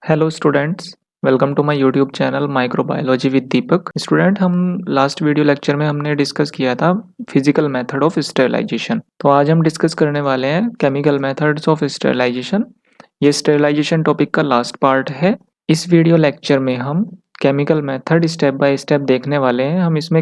Hello students, welcome to my YouTube channel microbiology with Deepak. Student, हम last video lecture में हमने discuss किया था फिजिकल मेथड ऑफ स्टेरिलाइजेशन। तो आज हम डिस्कस करने वाले हैं केमिकल मेथड्स ऑफ स्टेरिलाइजेशन। ये स्टेरिलाइजेशन टॉपिक का लास्ट पार्ट है। इस वीडियो लेक्चर में हम chemical method step by step देखने वाले हैं। हम इसमें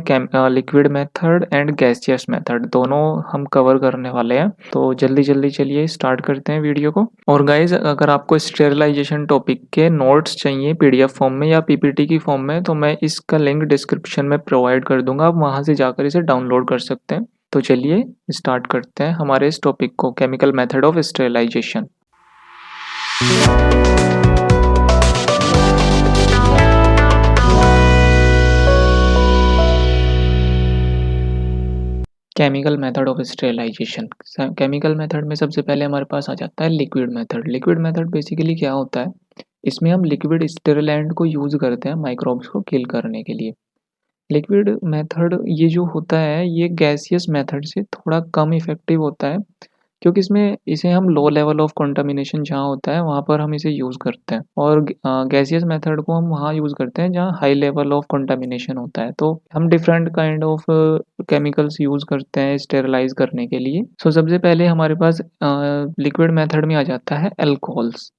liquid method and gaseous method दोनों हम कवर करने वाले हैं। तो जल्दी जल्दी चलिए स्टार्ट करते हैं वीडियो को। और गाइज, अगर आपको स्टेरिलाइजेशन टॉपिक के नोट्स चाहिए पीडीएफ फॉर्म में या पीपीटी की फॉर्म में, तो मैं इसका लिंक डिस्क्रिप्शन में प्रोवाइड कर दूंगा, आप वहां से जाकर इसे डाउनलोड कर सकते हैं। तो चलिए स्टार्ट करते हैं हमारे इस टॉपिक को, chemical method of sterilisation. Chemical method of sterilisation. Chemical method में सबसे पहले हमारे पास आ जाता है liquid method. Liquid method basically क्या होता है, इसमें हम लिक्विड स्टेरिलेंट को यूज करते हैं माइक्रोब्स को किल करने के लिए। लिक्विड मेथड ये जो होता है ये गैसियस मेथड से थोड़ा कम इफेक्टिव होता है, क्योंकि इसमें इसे हम लो लेवल ऑफ कंटामिनेशन जहाँ होता है वहाँ पर हम इसे यूज़ करते हैं, और गैसियस मेथड को हम वहाँ यूज़ करते हैं जहाँ हाई लेवल ऑफ कंटामिनेशन होता है। तो हम different kind of chemicals use करते हैं स्टेरलाइज करने के लिए। सो सबसे पहले हमारे पास लिक्विड मेथड में आ जाता है अल्कोहल्स।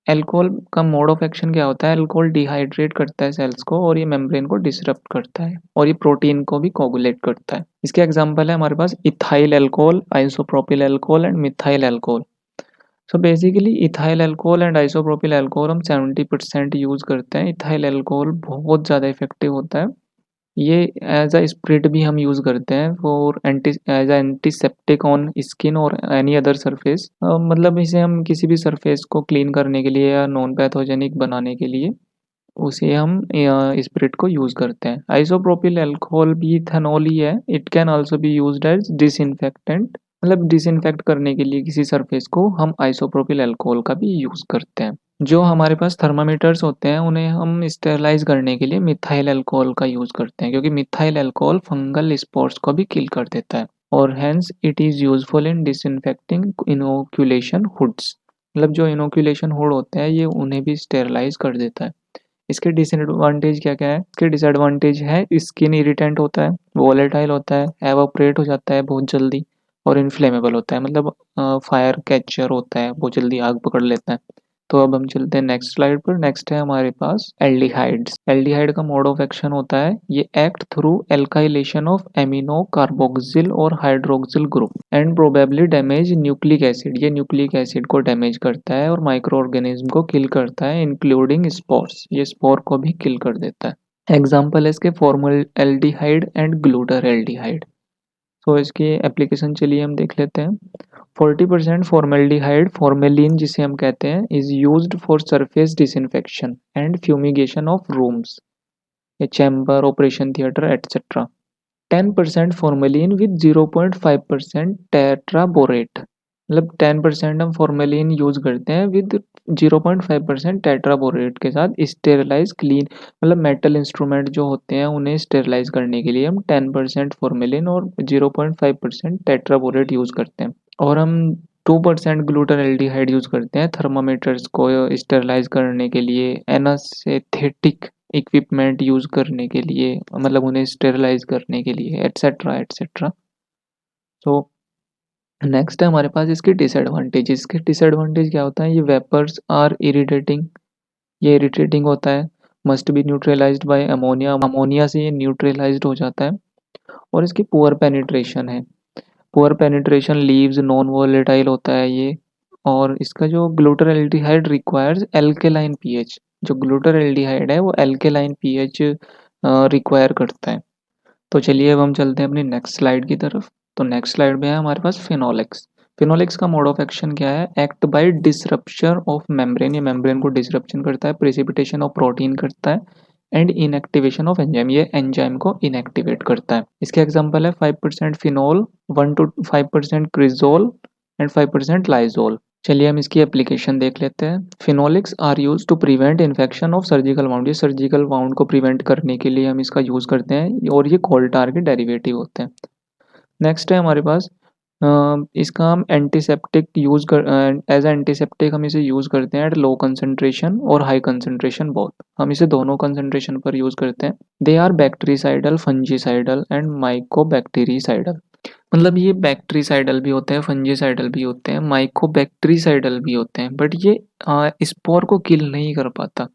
अल्कोहल का मोड ऑफ एक्शन क्या होता है, अल्कोहल डिहाइड्रेट करता है सेल्स को और ये मेम्ब्रेन को डिसरप्ट करता है, और ये प्रोटीन को भी कोगुलेट करता है। इसके एग्जांपल है हमारे पास ethyl alcohol, isopropyl alcohol and methyl alcohol. So basically ethyl alcohol and isopropyl alcohol हम 70% यूज करते हैं। इथाइल अल्कोहल बहुत ज़्यादा इफेक्टिव होता है। ये एज अ स्प्रिट भी हम यूज़ करते हैं for anti as a antiseptic on skin और एनी अदर सरफेस। मतलब इसे हम किसी भी सरफेस को क्लीन करने के लिए या नॉन पैथोजेनिक बनाने के लिए उसे हम स्प्रिट को यूज़ करते हैं। आइसोप्रोपिल अल्कोहल भी इथेनॉल ही है। It can also be used as disinfectant, मतलब डिसइंफेक्ट करने के लिए किसी सरफेस को हम आइसोप्रोपिल अल्कोहल का भी यूज़ करते हैं। जो हमारे पास थर्मामीटर्स होते हैं उन्हें हम स्टेरलाइज करने के लिए मिथाइल अल्कोहल का यूज़ करते हैं, क्योंकि मिथाइल अल्कोहल फंगल स्पोर्स को भी किल कर देता है, और hence it is useful in disinfecting inoculation hoods. मतलब जो इनोक्यूलेशन हुड होते हैं ये उन्हें भी स्टेरलाइज कर देता है। इसके डिसएडवांटेज क्या क्या है, इसके डिसएडवांटेज है स्किन इरिटेंट होता है, वोलेटाइल होता है, एवापोरेट हो जाता है बहुत जल्दी, और इनफ्लेमेबल होता है, मतलब फायर कैचर होता है, बहुत जल्दी आग पकड़ लेता है। तो अब हम चलते हैं नेक्स्ट स्लाइड पर। नेक्स्ट है हमारे पास एल्डिहाइड्स। एल्डिहाइड का मोड ऑफ एक्शन होता है, ये act through alkylation of amino carboxyl और hydroxyl group and probably damage nucleic acid. ये न्यूक्लिक एसिड को डैमेज करता है और माइक्रो ऑर्गेनिज्म को किल करता है, इंक्लूडिंग स्पोर्स। ये स्पोर को भी किल कर देता है। एग्जाम्पल है इसके फॉर्मल एल्डिहाइड एंड ग्लूटर एल्डिहाइड। तो इसकी एप्लीकेशन चलिए हम देख लेते हैं। 40% फॉर्मेल्डिहाइड, फॉर्मेलिन जिसे हम कहते हैं, is used for surface disinfection and fumigation of rooms, A chamber, operation theatre etcetera. 10% formalin with 0.5% tetraborate, मतलब 10% हम फॉर्मेलिन यूज करते हैं विद 0.5% टेट्राबोरेट के साथ स्टेरिलाइज क्लीन, मतलब मेटल इंस्ट्रूमेंट जो होते हैं उन्हें स्टेरिलाइज करने के लिए हम 10% फॉर्मेलिन और 0.5% टेट्राबोरेट यूज करते हैं। और हम 2% ग्लूटर एल्डिहाइड यूज करते हैं थर्मामीटर्स को स्टेरिलाइज करने के लिए, एनास्थेटिक इक्विपमेंट यूज करने के लिए, मतलब उन्हें स्टेरिलाइज करने के लिए, एटसेट्रा एटसेट्रा। तो नेक्स्ट है हमारे पास इसके डिसएडवांटेज। इसके डिसएडवांटेज क्या होता है, ये वेपर्स आर इरिटेटिंग, ये इरिटेटिंग होता है। Must be neutralised bye ammonia, ammonia से ये न्यूट्रलाइज्ड हो जाता है। और इसकी पुअर पेनिट्रेशन है, poor penetration leaves non volatile होता है ये। और इसका जो ग्लूटर एल्डिहाइड रिक्वायर्स एल्केलाइन पीएच, जो ग्लूटर एल्डिहाइड है वो एल्केलाइन पीएच रिक्वायर करता है। तो चलिए अब हम चलते हैं अपनी नेक्स्ट स्लाइड की तरफ। तो नेक्स्ट स्लाइड में है हमारे पास फिनोलेक्स। फिनोलेक्स का मोड ऑफ एक्शन क्या है, act by disruption of membrane, ये मेम्ब्रेन को डिसरप्शन करता है, प्रेसिपिटेशन ऑफ प्रोटीन करता है, एंड इनएक्टिवेशन ऑफ एंजाइम, ये एंजाइम को इनएक्टिवेट करता है। इसके एग्जांपल है 5% phenol, 1 to 5% cresol and 5% Lysol. चलिए हम इसकी एप्लीकेशन देख लेते हैं। Phenolics are use to prevent infection of surgical wound, ये सर्जिकल वाउंड को प्रिवेंट करने के लिए हम इसका यूज करते हैं, और ये कोल्टार के डेरिवेटिव होते हैं। नेक्स्ट है हमारे पास इसका हम एंटीसेप्टिक एज एंटीसेप्टिक हम इसे यूज़ करते हैं एट लो कंसंट्रेशन और हाई कंसंट्रेशन बोथ। हम इसे दोनों कंसंट्रेशन पर यूज़ करते हैं। They are bactericidal, fungicidal and mycobactericidal. मतलब ये बैक्टीरिसाइडल भी होते हैं, फंजीसाइडल भी होते हैं, माइकोबैक्टीरिसाइडल भी होते हैं, बट ये स्पोर को किल नहीं कर पाता।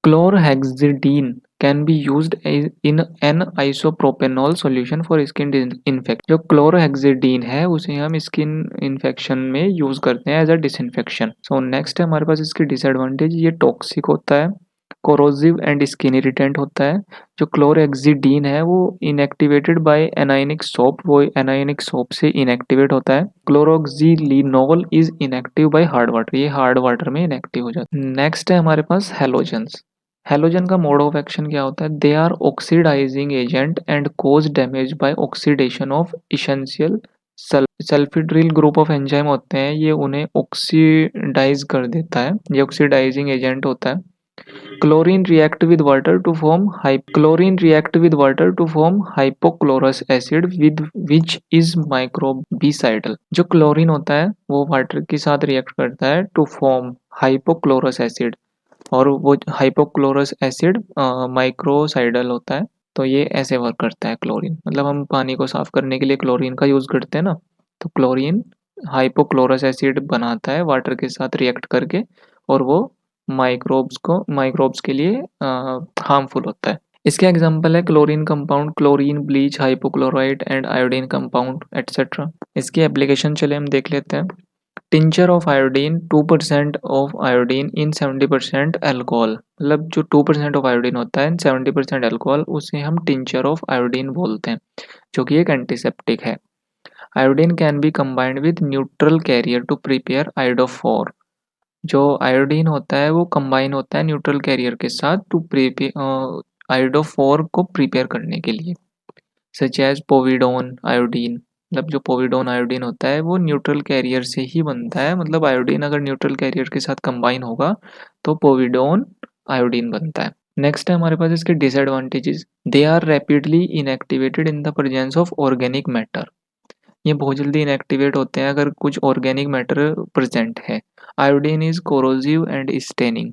Chlorhexidine can be used in an isopropanol solution for skin infection. जो क्लोरहेक्सिडीन है उसे हम स्किन इन्फेक्शन में यूज करते हैं as a disinfection. So next है हमारे पास इसकी डिसएडवांटेज, ये टॉक्सिक होता है, कोरोसिव एंड स्किन इरिटेंट होता है। जो क्लोरहेक्सिडीन है वो इनएक्टिवेटेड बाय एनायनिक सोप, वो एनायनिक सोप से इनएक्टिवेट होता है। Chloroxylenol is inactive by hard water, ये हार्ड वाटर में इनएक्टिव हो जाता है। नेक्स्ट है हमारे पास हेलोजेंस। हेलोजन का मोड ऑफ एक्शन क्या होता है? They are oxidising agent and cause damage by oxidation of essential sulphydryl group of enzyme होते हैं, ये उन्हें ऑक्सीडाइज कर देता है, ये ऑक्सीडाइजिंग एजेंट होता है। Chlorine react with water to form hypochlorous acid with which is microbicidal। जो क्लोरीन होता है वो वाटर के साथ रिएक्ट करता है टू फॉर्म हाइपोक्लोरस एसिड, और वो हाइपोक्लोरस एसिड माइक्रोसाइडल होता है। तो ये ऐसे वर्क करता है क्लोरीन, मतलब हम पानी को साफ करने के लिए क्लोरीन का यूज करते हैं ना, तो क्लोरीन हाइपोक्लोरस एसिड बनाता है वाटर के साथ रिएक्ट करके, और वो माइक्रोब्स के लिए हार्मफुल होता है। इसके एग्जांपल है chlorine compound, chlorine, bleach, hypochloride and iodine compound etcetera. इसकी एप्लीकेशन चले हम देख लेते हैं। Tincture of iodine, 2% of iodine in 70% alcohol, मतलब जो 2% ऑफ आयोडीन होता है 70% अल्कोहल, उसे हम टिंचर ऑफ आयोडीन बोलते हैं, जो कि एक एंटीसेप्टिक है। Iodine can be combined with neutral carrier to prepare iodophor. जो आयोडीन होता है वो कंबाइन होता है न्यूट्रल कैरियर के साथ टू प्रिपेयर आयोडोफोर को प्रिपेयर करने के लिए। सच एज पोविडोन आयोडीन, मतलब जो पोविडोन आयोडीन होता है वो न्यूट्रल कैरियर से ही बनता है, मतलब आयोडीन अगर न्यूट्रल कैरियर के साथ कंबाइन होगा तो पोविडोन आयोडीन बनता है। नेक्स्ट है हमारे पास इसके disadvantages. They are rapidly inactivated in the presence of organic matter. ये बहुत जल्दी इनएक्टिवेट होते हैं अगर कुछ ऑर्गेनिक मैटर प्रेजेंट है। Iodine is corrosive and staining.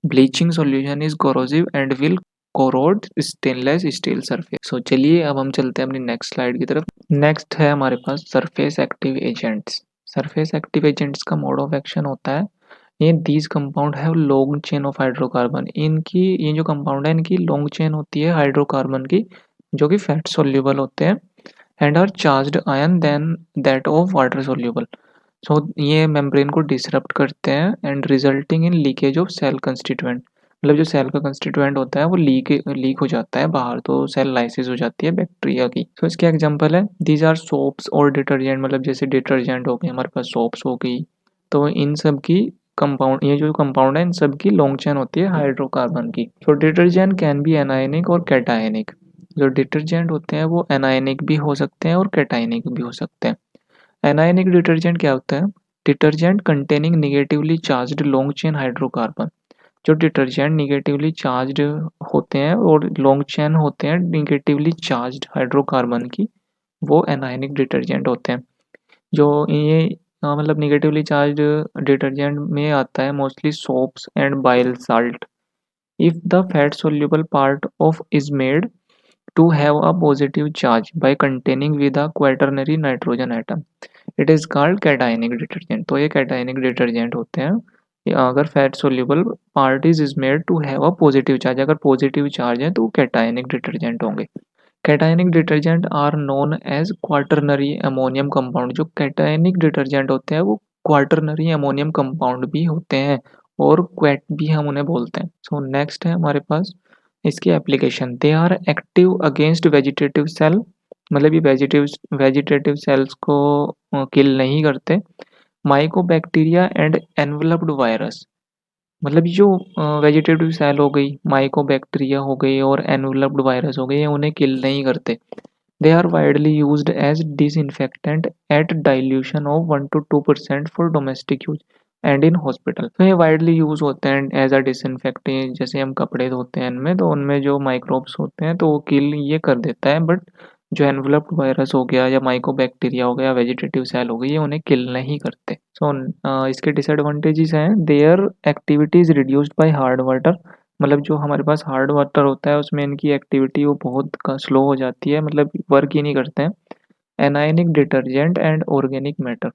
Bleaching solution is corrosive and will corrode stainless steel surface. So चलिए अब हम चलते हैं अपनी नेक्स्ट स्लाइड की तरफ। नेक्स्ट है हमारे पास surface active agents. Surface active agents का मोड ऑफ एक्शन होता है, ये दीज कंपाउंड है लॉन्ग चेन ऑफ हाइड्रोकार्बन। इनकी ये जो कंपाउंड है इनकी लॉन्ग चेन होती है हाइड्रोकार्बन की, जो कि फैट सोल्यूबल होते हैं and are charged ion than that of water soluble. So ये मेम्ब्रेन को डिसरप्ट करते हैं and resulting in leakage of cell constituent, मतलब जो सेल का कंस्टिट्यूएंट होता है वो लीक हो जाता है बाहर, तो सेल लाइसिस हो जाती है बैक्टीरिया की। सो इसके एग्जांपल है दीज आर सोप्स और डिटर्जेंट, मतलब जैसे डिटर्जेंट हो गए, हमारे पास सोप्स हो गई, तो इन सब की कंपाउंड, ये जो कंपाउंड है इन सब की लॉन्ग चेन होती है हाइड्रोकार्बन की। सो डिटर्जेंट कैन बी एनायनिक और कैटायनिक। जो डिटर्जेंट होते हैं वो एनायनिक भी हो सकते हैं और कैटायनिक भी हो सकते हैं। एनायनिक डिटर्जेंट क्या होता है? Detergent containing negatively charged long chain hydrocarbon. जो डिटर्जेंट निगेटिवली चार्ज्ड होते हैं और लॉन्ग चेन होते हैं निगेटिवली चार्ज्ड हाइड्रोकार्बन की, वो एनायनिक डिटर्जेंट होते हैं। जो ये मतलब निगेटिवली चार्ज्ड डिटर्जेंट में आता है mostly soaps and bile salt. If the fat soluble part of is made to have a positive charge by containing with a quaternary nitrogen atom, it is called cationic detergent। तो ये cationic detergent होते हैं अगर fat soluble part is made to have a positive charge, अगर positive charge है तो वो cationic detergent होंगे। cationic detergent are known as quaternary ammonium compound. जो cationic detergent होते हैं वो क्वाटरनरी अमोनियम कंपाउंड भी होते हैं और क्वेट भी हम उन्हें बोलते हैं। सो नेक्स्ट है हमारे पास इसकी application. They are active against vegetative cell, मतलब ये वेजिटेटिव सेल्स को किल नहीं करते। माइकोबैक्टीरिया एंड एनवलप्ड वायरस, मतलब जो वेजिटेटिव सेल हो गई, माइकोबैक्टीरिया हो गई और एनवलप्ड वायरस हो गई, ये उन्हें किल नहीं करते। They are widely used as disinfectant at dilution of 1 to 2% for domestic use and in hospital. तो ये वाइडली यूज होते हैं एज अ डिसइंफेक्टेंट, जैसे हम कपड़े धोते हैं इनमें, तो उनमें जो माइक्रोब्स होते हैं तो वो किल ये कर देता है, बट जो एनवेलप्ड वायरस हो गया या माइकोबैक्टीरिया हो गया, वेजिटेटिव सेल हो गई, ये उन्हें किल नहीं करते। सो इसके डिसएडवांटेजेस हैं, there activity is reduced by hard water. मतलब जो हमारे पास हार्ड वाटर होता है उसमें इनकी एक्टिविटी वो बहुत स्लो हो जाती है, मतलब वर्क ही नहीं करते हैं। Anionic detergent and organic matter.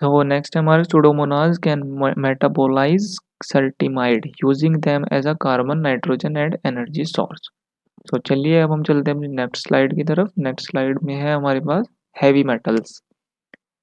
तो नेक्स्ट है हमारे pseudomonas can metabolise cetrimide using them as a carbon, nitrogen and energy source. तो चलिए अब हम चलते हैं अपनी नेक्स्ट स्लाइड की तरफ। नेक्स्ट स्लाइड में है हमारे पास हैवी मेटल्स।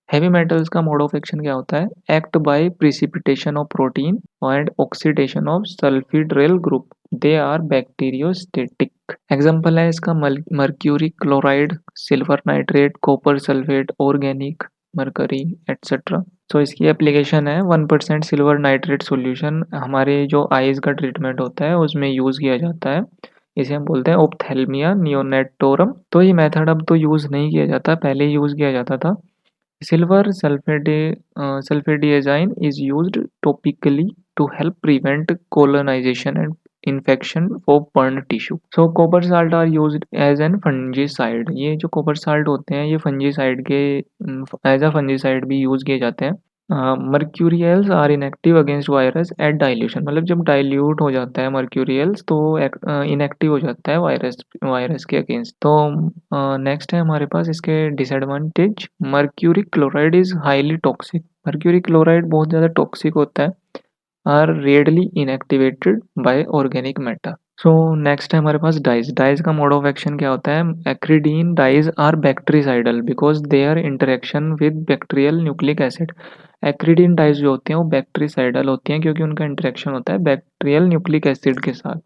हैवी मेटल्स का मोड ऑफ एक्शन क्या होता है? Act by precipitation of protein and oxidation of sulphydryl group. They are bacteriostatic. Example है इसका mercury chloride, silver nitrate, copper sulphate, organic mercury etcetera. तो इसकी एप्लीकेशन है 1% silver nitrate solution हमारे जो आईज का ट्रीटमेंट होता है उसमें यूज़ किया जाता है। इसे हम बोलते हैं ओप्थेल्मिया नियोनेटोरम। तो ये मेथड अब तो यूज़ नहीं किया जाता, पहले यूज़ किया जाता था। Silver sulfadiazine is used topically to help prevent colonization and infection of burned tissue. So copper salt are used as an fungicide. ये जो copper salt होते हैं ये fungicide के एज अ fungicide भी यूज़ किए जाते हैं। Mercurials are inactive against virus at dilution. मतलब जब डाइल्यूट हो जाता है मर्क्यूरियल्स तो इनएक्टिव हो जाता है वायरस वायरस के अगेंस्ट। तो नेक्स्ट है हमारे पास इसके disadvantage. Mercury chloride is highly toxic. Mercury chloride बहुत ज़्यादा टॉक्सिक होता है। Are rarely inactivated by organic matter. So next है हमारे पास डाइज। डाइज का मोड ऑफ एक्शन क्या होता है? Acridine dyes are bactericidal because their interaction with bacterial nucleic acid. Acridine dyes जो होती हैं वो बैक्टीरिसाइडल होती हैं क्योंकि उनका इंटरेक्शन होता है बैक्टीरियल न्यूक्लिक एसिड के साथ।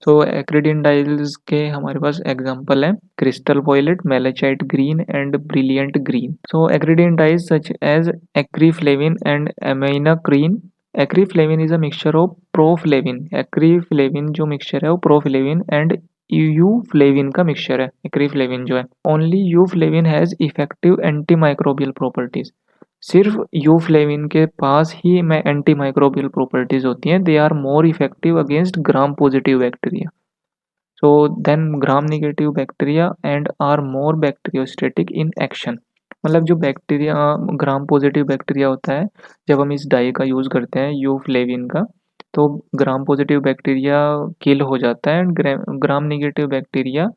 सो एक्रीडीन डाइज के हमारे पास एग्जांपल है crystal violet, malachite green and brilliant green. So acridine dyes such as acriflavine and aminacrine. Acriflavine is a mixture of proflavine. Acriflavine जो मिक्सचर है वो प्रोफ्लेविन एंड यूफ्लेविन का मिक्सचर है। एक्रीफ्लेविन जो है, only euflavine has effective anti microbial properties. सिर्फ euflavine के पास ही में एंटी माइक्रोबियल प्रॉपर्टीज होती हैं। They are more effective against gram positive bacteria so then gram negative bacteria and are more bacteriostatic in action. मतलब जो bacteria ग्राम positive bacteria होता है, जब हम इस डाई का यूज़ करते हैं यूफ्लेविन का, तो ग्राम पॉजिटिव बैक्टीरिया किल हो जाता है एंड ग्राम नेगेटिव बैक्टीरिया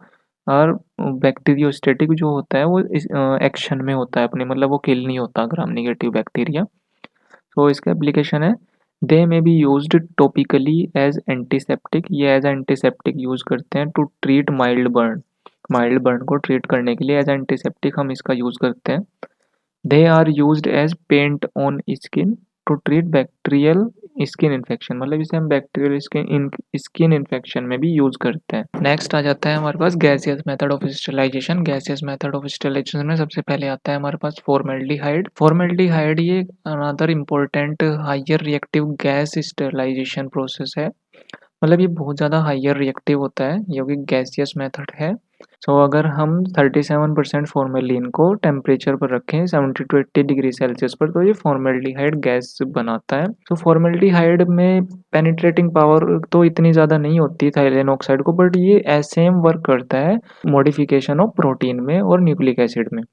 और बैक्टीरियोस्टेटिक जो होता है वो इस एक्शन में होता है अपने, मतलब वो किल नहीं होता ग्राम नेगेटिव बैक्टीरिया। तो इसका एप्लीकेशन है they may be used topically as antiseptic. ये एज एंटीसेप्टिक यूज़ करते हैं to treat mild burn. Mild burn को ट्रीट करने के लिए एज एंटीसेप्टिक हम इसका यूज़ करते हैं। They are used as paint on skin to treat bacterial skin infection. मतलब इसे हम बैक्टीरियल स्किन इन्फेक्शन में भी यूज़ करते हैं। नेक्स्ट आ जाता है हमारे पास gaseous method of sterilisation. Gaseous method of sterilisation में सबसे पहले आता है हमारे पास फॉर्मेल्डिहाइड। फॉर्मेल्डिहाइड ये another important higher reactive gas sterilisation process है। मतलब ये बहुत ज़्यादा हायर रिएक्टिव होता है, ये भी गैसियस मेथड है। सो अगर हम 37% फॉर्मेलिन को टेम्परेचर पर रखें 70 टू 80 डिग्री सेल्सियस पर, तो ये फॉर्मेल्डिहाइड गैस बनाता है। तो फॉर्मेल्डिहाइड में पेनिट्रेटिंग पावर तो इतनी ज़्यादा नहीं होती थाइलेन ऑक्साइड को, बट ये सेम वर्क करता है मॉडिफिकेशन ऑफ प्रोटीन में और न्यूक्लिक एसिड में।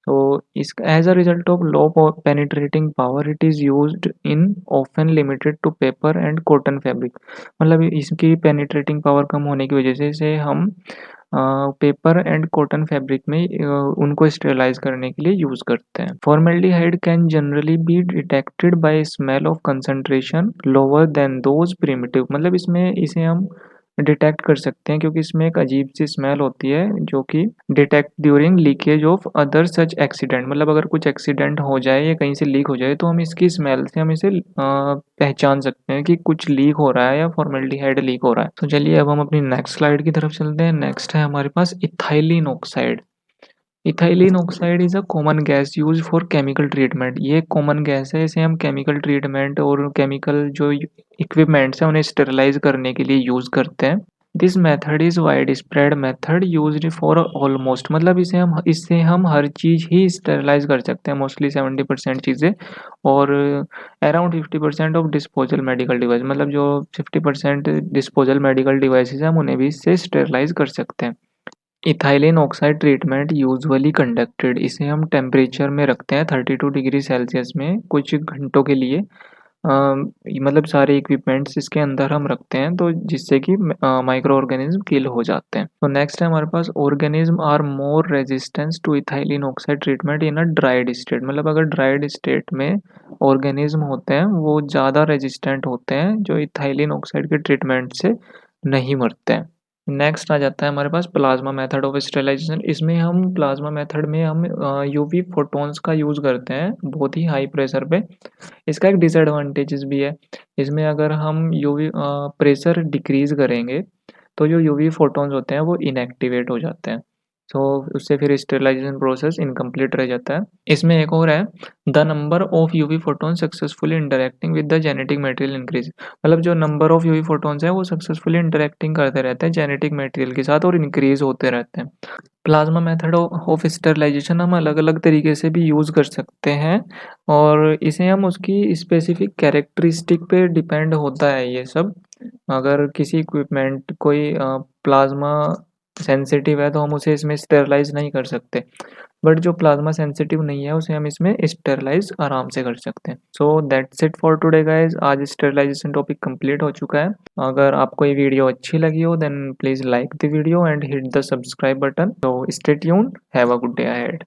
तो इस as a result of low penetrating power it is used in often limited to paper and cotton fabric. मतलब इसकी पेनिट्रेटिंग पावर कम होने की वजह से इसे हम पेपर एंड कॉटन फैब्रिक में उनको स्टेरलाइज करने के लिए यूज़ करते हैं। Formaldehyde can generally be detected by smell of concentration lower than those primitive. मतलब इसमें इसे हम डिटेक्ट कर सकते हैं क्योंकि इसमें एक अजीब सी स्मेल होती है जो कि detect during leakage of other such accident. मतलब अगर कुछ एक्सीडेंट हो जाए या कहीं से लीक हो जाए तो हम इसकी स्मेल से हम इसे पहचान सकते हैं कि कुछ लीक हो रहा है या फॉर्मेल्डिहाइड लीक हो रहा है। तो चलिए अब हम अपनी नेक्स्ट स्लाइड की तरफ चलते हैं। नेक्स्ट है हमारे पास ethylene oxide. Ethylene oxide is a common gas use for chemical treatment. ये कॉमन गैस है, इसे हम केमिकल ट्रीटमेंट और केमिकल जो इक्विपमेंट्स हैं उन्हें स्टेरिलाइज करने के लिए यूज करते हैं। This method is wide spread method used for almost. मतलब इससे हम हर चीज़ ही स्टेरिलाइज कर सकते हैं, मोस्टली 70% चीज़ें, और around 50% of disposal medical device. मतलब जो 50% डिस्पोजल मेडिकल डिवाइसेज हैं हम उन्हें भी इससे स्टेरिलाइज कर सकते हैं। Ethylene oxide treatment usually conducted, इसे हम टेम्परेचर में रखते हैं 32 डिग्री सेल्सियस में कुछ घंटों के लिए। मतलब सारे इक्विपमेंट्स इसके अंदर हम रखते हैं तो जिससे कि माइक्रो ऑर्गेनिज्म किल हो जाते हैं। तो नेक्स्ट है हमारे पास organism are more resistance to ethylene oxide treatment in a dried state. मतलब अगर ड्राइड स्टेट में ऑर्गेनिज्म होते हैं वो ज़्यादा रेजिस्टेंट होते हैं जो इथाइलिन ऑक्साइड के ट्रीटमेंट से नहीं मरते हैं। नेक्स्ट आ जाता है हमारे पास प्लाज्मा मेथड ऑफ स्टेरिलाइजेशन। इसमें हम प्लाज्मा मेथड में हम यूवी फोटॉन्स का यूज़ करते हैं बहुत ही हाई प्रेशर पे। इसका एक डिसएडवांटेजेस भी है। इसमें अगर हम यूवी प्रेशर डिक्रीज़ करेंगे तो जो यूवी फोटॉन्स होते हैं वो इनएक्टिवेट हो जाते हैं। तो उससे फिर स्टेरिलाइजेशन प्रोसेस इनकम्प्लीट रह जाता है। इसमें एक और है, the number of UV photon successfully interacting with the genetic material increase. मतलब जो नंबर ऑफ यूवी फोटॉन्स हैं वो सक्सेसफुली इंटरैक्टिंग करते रहते हैं जेनेटिक मटेरियल के साथ और इंक्रीज होते रहते हैं। प्लाज्मा मेथड ऑफ स्टेरिलाइजेशन हम अलग-अलग तरीके से भी यूज़ कर सकते हैं और इसे हम उसकी स्पेसिफिक कैरेक्टरिस्टिक पे डिपेंड होता है ये सब। अगर किसी इक्विपमेंट कोई प्लाज्मा सेंसिटिव है तो हम उसे इसमें स्टेरलाइज़ नहीं कर सकते। बट जो प्लाज्मा सेंसिटिव नहीं है उसे हम इसमें स्टेरलाइज़ आराम से कर सकते हैं। So that's it for today guys. आज स्टेरिलाइजेशन टॉपिक कंप्लीट हो चुका है। अगर आपको ये वीडियो अच्छी लगी हो then please like the video and hit the subscribe button. So stay tuned. Have a good day ahead.